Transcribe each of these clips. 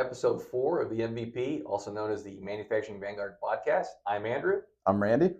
episode 4 of the MVP, also known as the Manufacturing Vanguard podcast. I'm Andrew. I'm Randy.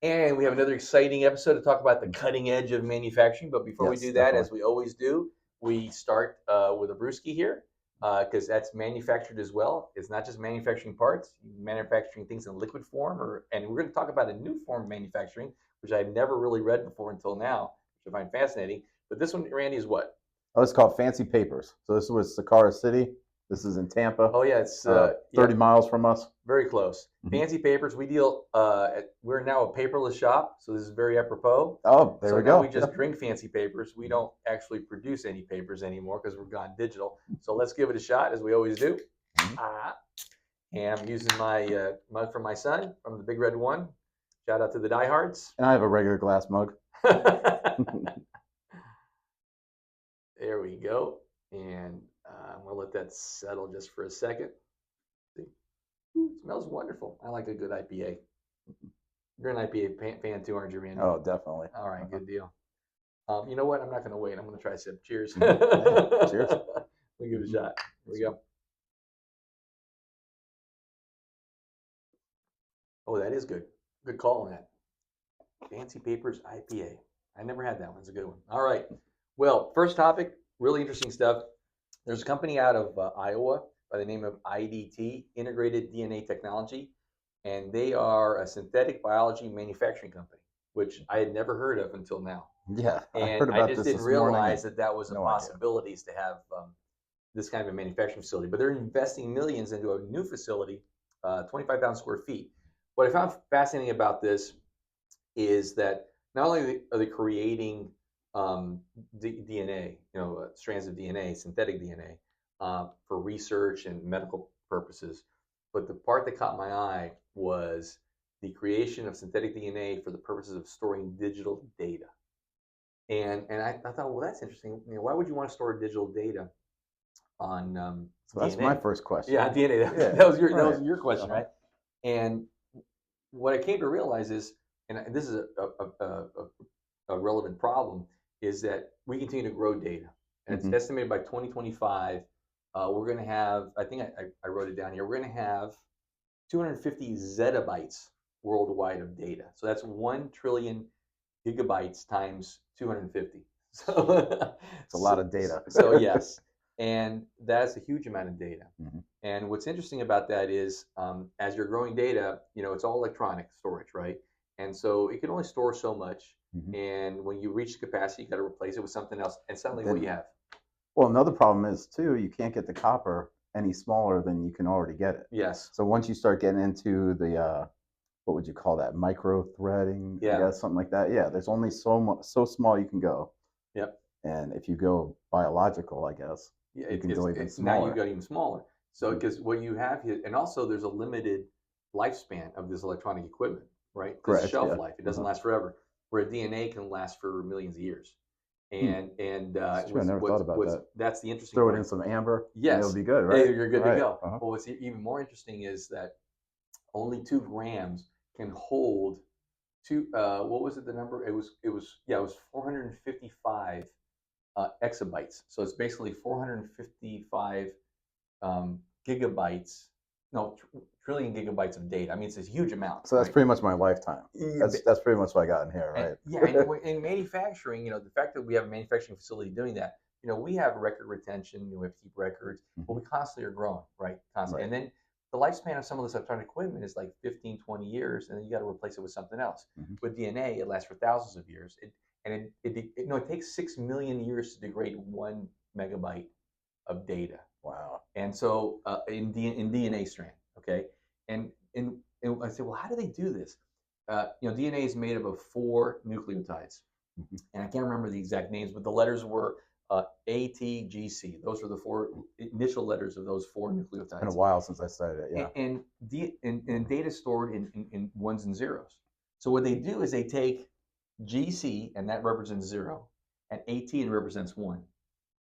And we have another exciting episode to talk about the cutting edge of manufacturing. But before we do that, definitely. as we always do, we start with a brewski here because that's manufactured as well. It's not just manufacturing parts, manufacturing things in liquid form. And we're going to talk about a new form of manufacturing, which I've never really read before until now, which I find fascinating. But this one, Randy, is what? Oh, it's called Fancy Papers. So this was Sakara City. This is in Tampa. Oh yeah, it's 30 miles from us. Very close. Mm-hmm. Fancy Papers. We deal. We're now a paperless shop, so this is very apropos. Oh, there we go. So now we just drink Fancy Papers. We don't actually produce any papers anymore because we're gone digital. So let's give it a shot, as we always do. And I'm using my mug from my son from the Big Red One. Shout out to the diehards. And I have a regular glass mug. There we go. And I'm going to let that settle just for a second. See? Ooh, smells wonderful. I like a good IPA. You're an IPA fan too, aren't you, Randy? Oh, definitely. All right, good deal. You know what? I'm not going to wait. I'm going to try a sip. Cheers. Cheers. We'll give it a shot. Here we go. Oh, that is good. Good call on that. Fancy Papers IPA. I never had that one. It's a good one. All right. Well, first topic, really interesting stuff. There's a company out of Iowa by the name of IDT, Integrated DNA Technology, and they are a synthetic biology manufacturing company, which I had never heard of until now. Yeah, and I just didn't realize that was a possibility to have this kind of a manufacturing facility. But they're investing millions into a new facility, 25,000 square feet. What I found fascinating about this is that not only are they creating DNA, strands of DNA, synthetic DNA, for research and medical purposes. But the part that caught my eye was the creation of synthetic DNA for the purposes of storing digital data. And I thought, well, that's interesting. Why would you want to store digital data on so that's DNA? My first question. Yeah, DNA. That was your question, right? And what I came to realize is, and this is a relevant problem, is that we continue to grow data. And it's estimated by 2025, we're going to have, I think I wrote it down here, we're going to have 250 zettabytes worldwide of data. So that's 1 trillion gigabytes times 250. So it's a lot of data. So yes, and that's a huge amount of data. And what's interesting about that is, as you're growing data, it's all electronic storage, right? And so it can only store so much. And when you reach the capacity, you got to replace it with something else. And suddenly, what you have? Well, another problem is too, you can't get the copper any smaller than you can already get it. Yes. So once you start getting into the what would you call that? Micro threading? Yeah. I guess, something like that. Yeah. There's only so small you can go. Yep. And if you go biological, I guess, you can go even smaller. Now you got even smaller. So because what you have here, and also there's a limited lifespan of this electronic equipment, right? Correct. Shelf life. It doesn't last forever. Where DNA can last for millions of years. And I never thought about that. That's the interesting Throw part. it in some amber. Yes. It'll be good, right? Hey, you're good to go. Uh-huh. Well, what's even more interesting is that only 2 grams can hold what was it, the number? It was 455 exabytes. So it's basically 455 gigabytes. No, trillion gigabytes of data. I mean, it's a huge amount. So that's pretty much my lifetime. That's pretty much what I got in here, right? And in manufacturing, the fact that we have a manufacturing facility doing that, we have record retention, we have to keep records, but we constantly are growing, right? Constantly. And then the lifespan of some of this electronic equipment is like 15, 20 years, and then you got to replace it with something else. With DNA, it lasts for thousands of years. It takes 6 million years to degrade 1 megabyte of data. Wow. And so in DNA strand, okay? And I said, well, how do they do this? DNA is made up of 4 nucleotides. And I can't remember the exact names, but the letters were A, T, G, C. Those are the 4 initial letters of those 4 nucleotides. It's been a while since I studied it, yeah. And data stored in ones and zeros. So what they do is they take GC, and that represents 0, and AT, and represents 1.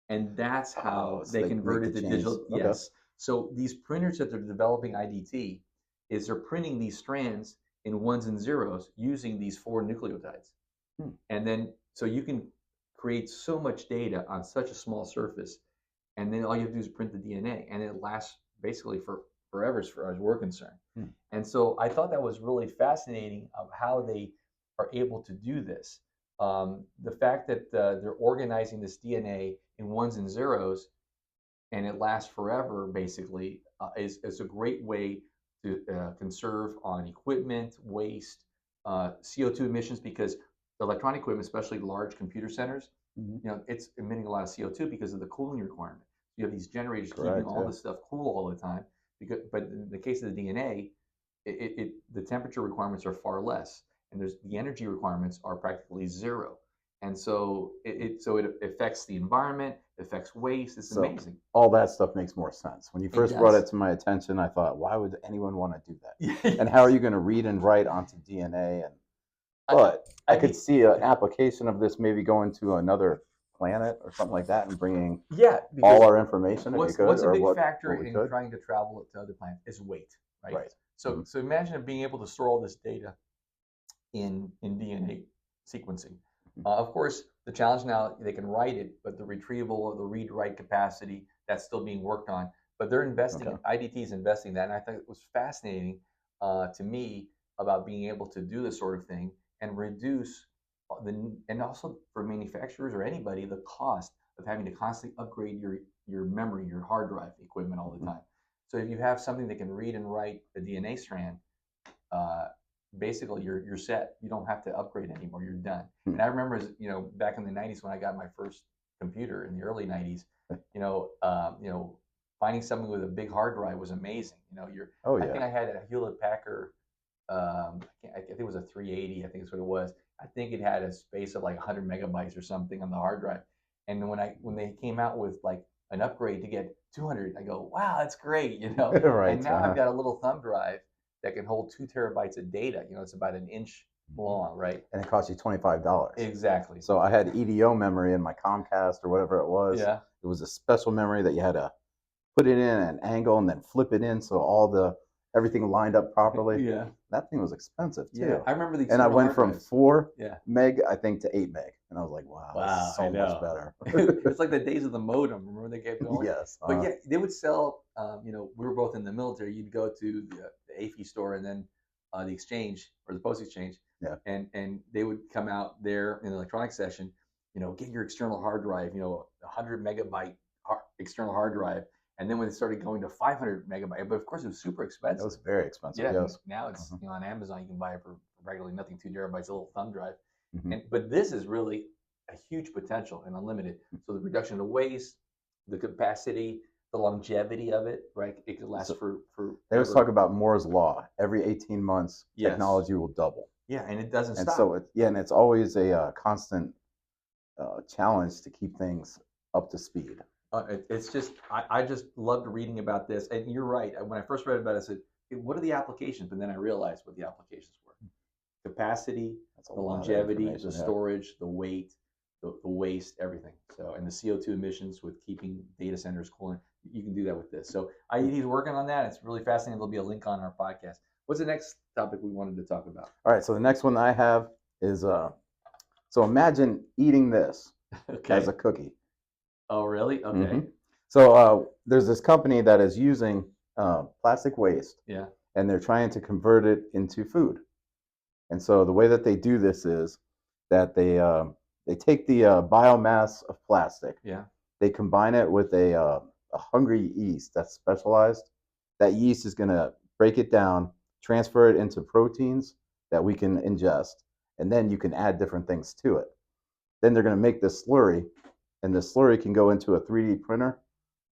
And that's how they convert it to digital. Okay. Yes. So these printers that they're developing, IDT, is they're printing these strands in ones and zeros using these 4 nucleotides. And then, so you can create so much data on such a small surface and then all you have to do is print the DNA, and it lasts basically for forever, as far as we're concerned. And so I thought that was really fascinating of how they are able to do this. The fact that they're organizing this DNA in ones and zeros and it lasts forever, basically, is a great way to conserve on equipment, waste, CO2 emissions, because the electronic equipment, especially large computer centers, it's emitting a lot of CO2 because of the cooling requirement. You have these generators keeping all this stuff cool all the time. But in the case of the DNA, the temperature requirements are far less, and the energy requirements are practically zero. And so it affects the environment, it affects waste. It's amazing. All that stuff makes more sense. When you first brought it to my attention, I thought, why would anyone want to do that? And how are you going to read and write onto DNA? But I could see an application of this maybe going to another planet or something like that and bringing all our information. What's a big factor in trying to travel to other planets is weight, right? So imagine being able to store all this data in DNA sequencing. Of course, the challenge now, they can write it, but the retrieval or the read-write capacity, that's still being worked on. But they're investing, IDT is investing in that, and I think it was fascinating to me about being able to do this sort of thing and reduce and also for manufacturers or anybody, the cost of having to constantly upgrade your memory, your hard drive equipment all the time. So if you have something that can read and write a DNA strand, basically you're set. You don't have to upgrade anymore. You're done. And I remember, back in the 90s when I got my first computer in the early 90s, finding something with a big hard drive was amazing. I think I had a Hewlett Packard. I think it was a 380. I think that's what it was. I think it had a space of like 100 megabytes or something on the hard drive. And when they came out with like an upgrade to get 200, I go, wow, that's great, Right. And now I've got a little thumb drive that can hold 2 terabytes of data. It's about an inch long, right? And it costs you $25. Exactly. So I had EDO memory in my Comcast or whatever it was. Yeah. It was a special memory that you had to put it in at an angle and then flip it in so everything lined up properly. Yeah. That thing was expensive too. Yeah. I remember and I went from 4 yeah. meg, I think, to 8 meg. And I was like, wow, this is so much better. It's like the days of the modem. Remember they kept going? Yes. But yeah, they would sell, we were both in the military. You'd go to the AFI store and then the exchange or the post exchange. Yeah. And they would come out there in the electronics session, get your external hard drive, 100 megabyte external hard drive. And then when it started going to 500 megabyte, but of course it was super expensive. It was very expensive. Yeah. Yes. Now it's on Amazon you can buy it for regularly nothing, 2 terabytes, a little thumb drive. But this is really a huge potential and unlimited. So the reduction of waste, the capacity, the longevity of it, right? It could last for. They always talk about Moore's law. Every 18 months, technology will double. Yeah, and it doesn't stop. And so it's always a constant challenge to keep things up to speed. It's just I just loved reading about this, and you're right. When I first read about it, I said, "What are the applications?" And then I realized what the applications were: capacity, the longevity, the storage, the weight, the waste, everything. So, and the CO2 emissions with keeping data centers cooling. You can do that with this. So, IED is working on that. It's really fascinating. There'll be a link on our podcast. What's the next topic we wanted to talk about? All right. So the next one I have is so imagine eating this as a cookie. Oh, really? Okay. So there's this company that is using plastic waste. Yeah. And they're trying to convert it into food. And so the way that they do this is that they take the biomass of plastic. Yeah. They combine it with a hungry yeast that's specialized. That yeast is going to break it down, transfer it into proteins that we can ingest, and then you can add different things to it. Then they're going to make this slurry. And the slurry can go into a 3D printer,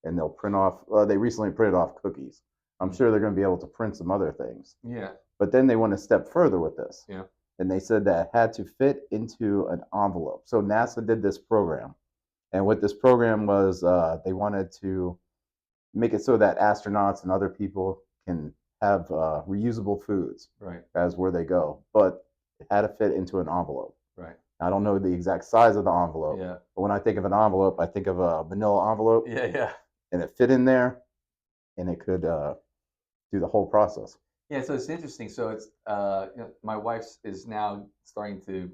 and they'll print off. They recently printed off cookies. I'm sure they're going to be able to print some other things. Yeah. But then they went a step further with this. Yeah. And they said that it had to fit into an envelope. So NASA did this program, and what this program was, they wanted to make it so that astronauts and other people can have reusable foods as where they go. But it had to fit into an envelope. Right. I don't know the exact size of the envelope, but when I think of an envelope, I think of a manila envelope. Yeah. And it fit in there, and it could do the whole process. Yeah, so it's interesting. So it's my wife is now starting to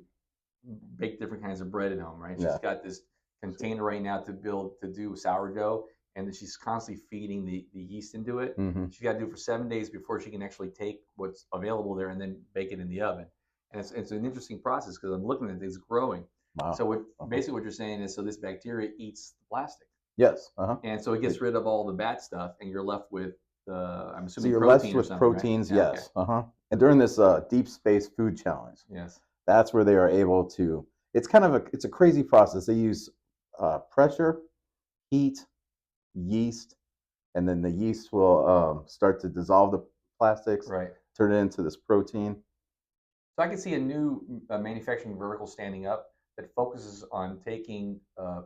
bake different kinds of bread at home, right? She's got this container right now to do sourdough, and that she's constantly feeding the yeast into it. Mm-hmm. She's got to do it for 7 days before she can actually take what's available there and then bake it in the oven. And it's an interesting process because I'm looking at things growing. Wow. So basically what you're saying is, so this bacteria eats the plastic. Yes. And so it gets rid of all the bad stuff, and you're left with I'm assuming so you're protein left with or proteins, right? yes. Okay. And during this deep space food challenge, Yes, that's where they are able to. It's kind of it's a crazy process. They use pressure, heat, yeast, and then the yeast will start to dissolve the plastics, right. turn it into this protein. So I can see a new manufacturing vertical standing up that focuses on taking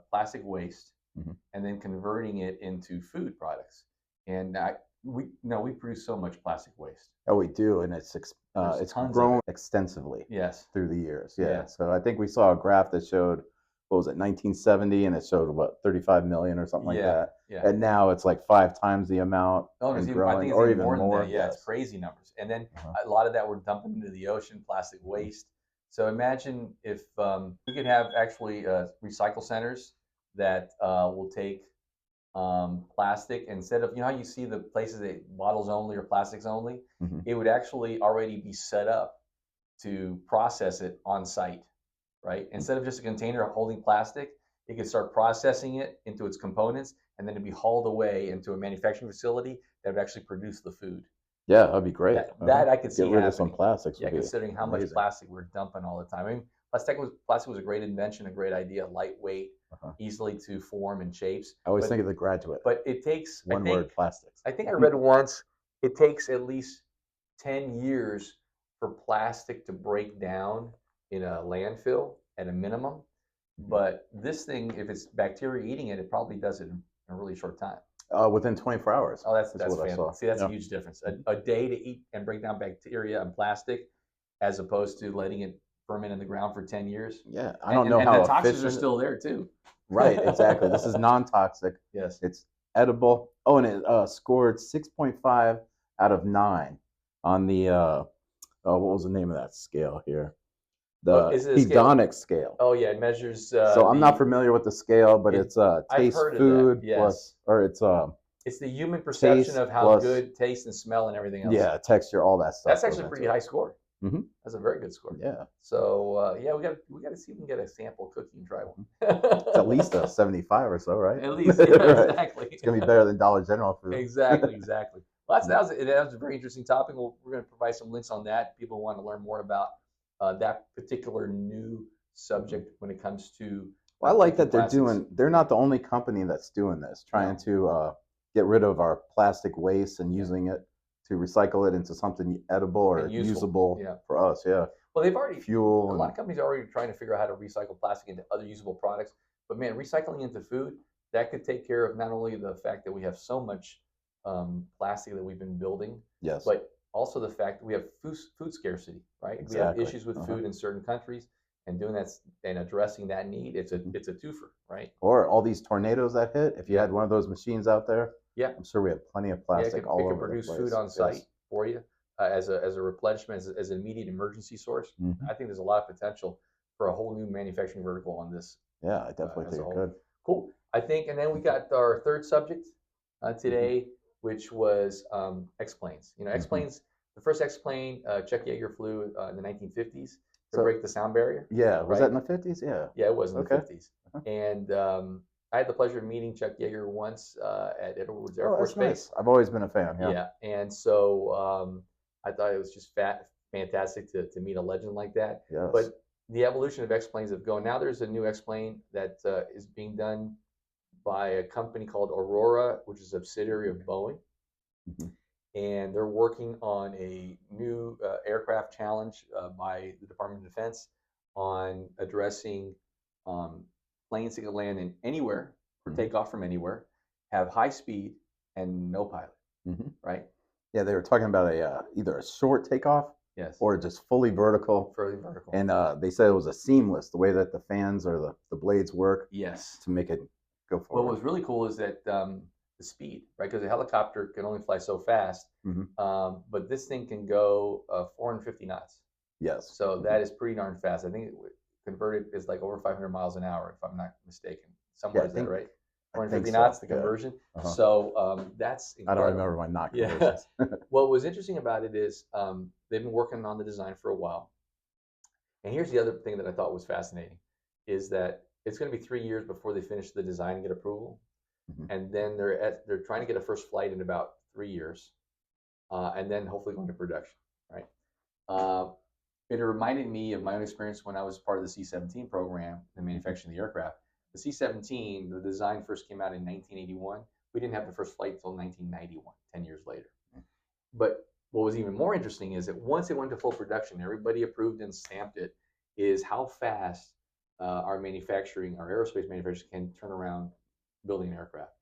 plastic waste and then converting it into food products. And we produce so much plastic waste. Oh, we do, and it's grown extensively. Yes. Through the years. Yeah. So I think we saw a graph that showed, what was it, 1970, and it showed what, 35 million or something like that. Yeah. And now it's like 5 times the amount. Oh, and growing, I think it's or even more than that. Yeah, yes. It's crazy numbers. And then a lot of that we're dumping into the ocean, plastic waste. So imagine if we could have actually recycle centers that will take plastic, instead of, how you see the places that bottles only or plastics only, it would actually already be set up to process it on site, right? Instead of just a container holding plastic, it could start processing it into its components, and then it'd be hauled away into a manufacturing facility that would actually produce the food. Yeah, that'd be great. That I could see get rid happening. of some plastics. Yeah, considering how much plastic we're dumping all the time. I mean, plastic was a great invention, a great idea, lightweight, easily to form and shapes. I always think of The Graduate. But it takes one word, plastics. I think I read once it takes at least 10 years for plastic to break down in a landfill at a minimum. But this thing, if it's bacteria eating it, it probably does it in a really short time. Within 24 hours. Oh, that's fantastic. See, that's a huge difference. A day to eat and break down bacteria and plastic, as opposed to letting it ferment in the ground for 10 years. Yeah, I don't know how and the toxins are still there too. Right, exactly. This is non-toxic. Yes. It's edible. Oh, and it scored 6.5 out of 9 on the what was the name of that scale here? The hedonic scale. Oh yeah, it measures. So I'm not familiar with the scale, but it's taste, food, plus, or it's the human perception of how good taste and smell and everything else. Yeah, texture, all that stuff. That's actually a pretty high score. That's a very good score. Yeah. So we got to see if we can get a sample cookie and try one. It's at least a 75 or so, right? At least, exactly. It's gonna be better than Dollar General food. Exactly. Well, that was a very interesting topic. We're going to provide some links on that. People want to learn more about that particular new subject when it comes to. Well, I like that they're not the only company that's doing this, trying to get rid of our plastic waste and using it to recycle it into something edible or usable for us. Yeah. Well, they've already fuel. A lot of companies are already trying to figure out how to recycle plastic into other usable products. But man, recycling into food, that could take care of not only the fact that we have so much plastic that we've been building, yes, but also the fact that we have food scarcity, right? Exactly. We have issues with food in certain countries, and doing that and addressing that need, it's a twofer, right? Or all these tornadoes that hit. If you had one of those machines out there, I'm sure we have plenty of plastic all over the place. It can produce food on site for you as a replenishment, as an immediate emergency source. I think there's a lot of potential for a whole new manufacturing vertical on this. Yeah, I definitely think it could. Cool. I think, and then we got our third subject today, which was X-planes. X-planes. The first X-plane, Chuck Yeager flew in the 1950s to break the sound barrier. Yeah, was that in the 50s? Yeah. Yeah, it was in the 50s. And I had the pleasure of meeting Chuck Yeager once at Edwards Air Force Base. Nice. I've always been a fan. Yeah, and so I thought it was just fantastic to meet a legend like that. Yes. But the evolution of X-planes have gone. Now there's a new X-plane that is being done by a company called Aurora, which is a subsidiary of Boeing. And they're working on a new aircraft challenge by the Department of Defense on addressing planes that can land in anywhere or take off from anywhere, have high speed and no pilot, right? Yeah, they were talking about either a short takeoff, or just fully vertical. And they said it was a seamless, the way that the fans or the blades work. Yes. To make it go forward. What was really cool is that the speed, right? Because a helicopter can only fly so fast, but this thing can go 450 knots. Yes. So that is pretty darn fast. I think it converted is like over 500 miles an hour, if I'm not mistaken. Somewhere is that right? 450 so. knots, the conversion. Yeah. So that's I don't incredible. remember my knot Yeah. conversions. What was interesting about it is they've been working on the design for a while. And here's the other thing that I thought was fascinating is that it's going to be 3 years before they finish the design and get approval. Mhm. And then they're trying to get a first flight in about 3 years, and then hopefully going to production, right? Uh, it reminded me of my own experience when I was part of the C-17 program, the manufacturing of the aircraft. The C-17, the design first came out in 1981. We didn't have the first flight until 1991, 10 years later. But what was even more interesting is that once it went to full production, everybody approved and stamped it, is how fast our aerospace manufacturers can turn around building an aircraft.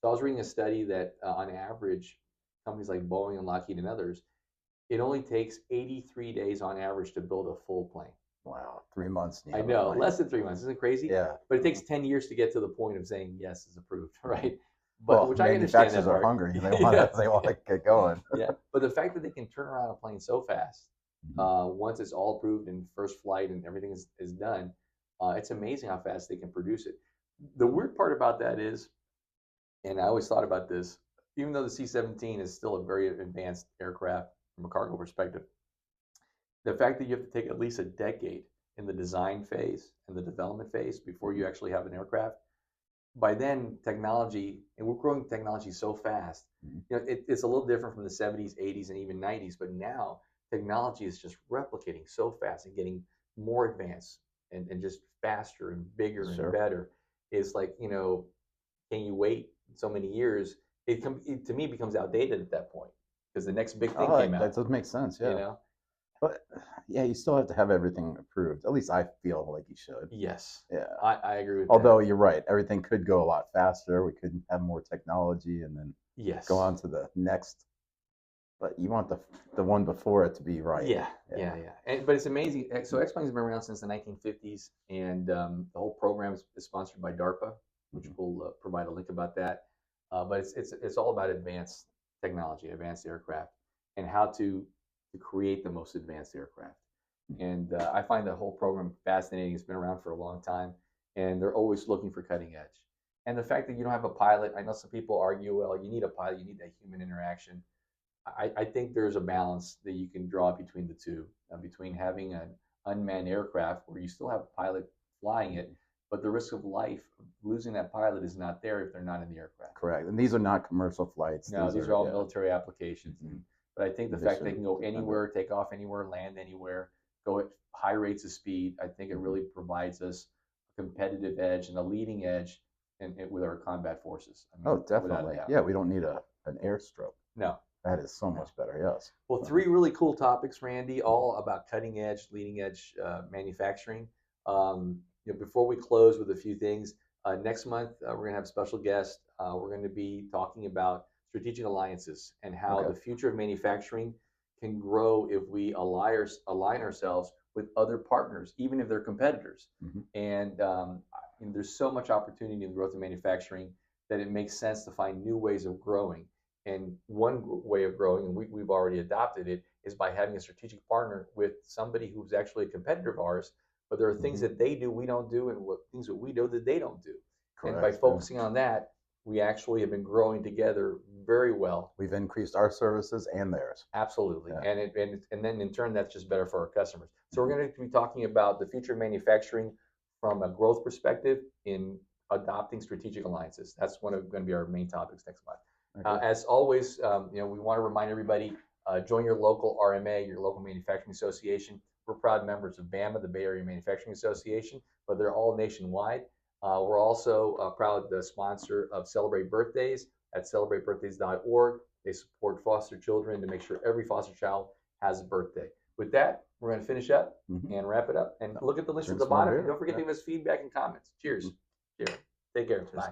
So I was reading a study that on average, companies like Boeing and Lockheed and others, it only takes 83 days on average to build a full plane. Wow, 3 months. I know, less than 3 months. Isn't it crazy? Yeah. But it takes 10 years to get to the point of saying yes, it's approved, right? But Well, which I understand that manufacturers are part. hungry. They want to get going. Yeah, but the fact that they can turn around a plane so fast, once it's all approved and first flight and everything is done, it's amazing how fast they can produce it. The weird part about that is, and I always thought about this, even though the C-17 is still a very advanced aircraft from a cargo perspective, the fact that you have to take at least a decade in the design phase and the development phase before you actually have an aircraft. By then, technology, and we're growing technology so fast, it's a little different from the 70s, 80s, and even 90s, but now technology is just replicating so fast and getting more advanced and just faster and bigger and better. It's like, can you wait so many years? It to me becomes outdated at that point because the next big thing came out. That does make sense, yeah. But yeah, you still have to have everything approved. At least I feel like you should. Yes. Yeah. I agree with Although that. you're right, everything could go a lot faster. We could have more technology and then go on to the next. But you want the one before it to be right. Yeah. But it's amazing. So X-Planes have been around since the 1950s, and the whole program is sponsored by DARPA, which we'll provide a link about that. But it's all about advanced technology, advanced aircraft, and how to create the most advanced aircraft. And I find the whole program fascinating. It's been around for a long time, and they're always looking for cutting edge. And the fact that you don't have a pilot, I know some people argue, well, you need a pilot, you need that human interaction. I think there's a balance that you can draw between the two, between having an unmanned aircraft where you still have a pilot flying it, but the risk of life, losing that pilot is not there if they're not in the aircraft. Correct. And these are not commercial flights. No, these are all military applications. But I think the fact they can go anywhere, take off anywhere, land anywhere, go at high rates of speed, I think it really provides us a competitive edge and a leading edge with our combat forces. Definitely. Yeah, we don't need an airstrip. No. That is so much better, yes. Well, 3 really cool topics, Randy, all about cutting edge, leading edge manufacturing. Before we close with a few things, next month we're going to have a special guest. We're going to be talking about strategic alliances and how the future of manufacturing can grow if we align ourselves with other partners, even if they're competitors. And there's so much opportunity in the growth of manufacturing that it makes sense to find new ways of growing. And one way of growing, and we've already adopted it, is by having a strategic partner with somebody who's actually a competitor of ours, but there are things that they do we don't do, and things that we do that they don't do. Correct. And by focusing on that, we actually have been growing together very well. We've increased our services and theirs. Absolutely. Yeah. And then in turn, that's just better for our customers. So we're going to be talking about the future of manufacturing from a growth perspective in adopting strategic alliances. That's going to be our main topics next month. As always, we want to remind everybody, join your local RMA, your local manufacturing association. We're proud members of BAMA, the Bay Area Manufacturing Association, but they're all nationwide. We're also a proud sponsor of Celebrate Birthdays at celebratebirthdays.org. They support foster children to make sure every foster child has a birthday. With that, we're going to finish up and wrap it up. And look at the list at the bottom. And don't forget to give us feedback and comments. Cheers. Cheers. Take care. Bye.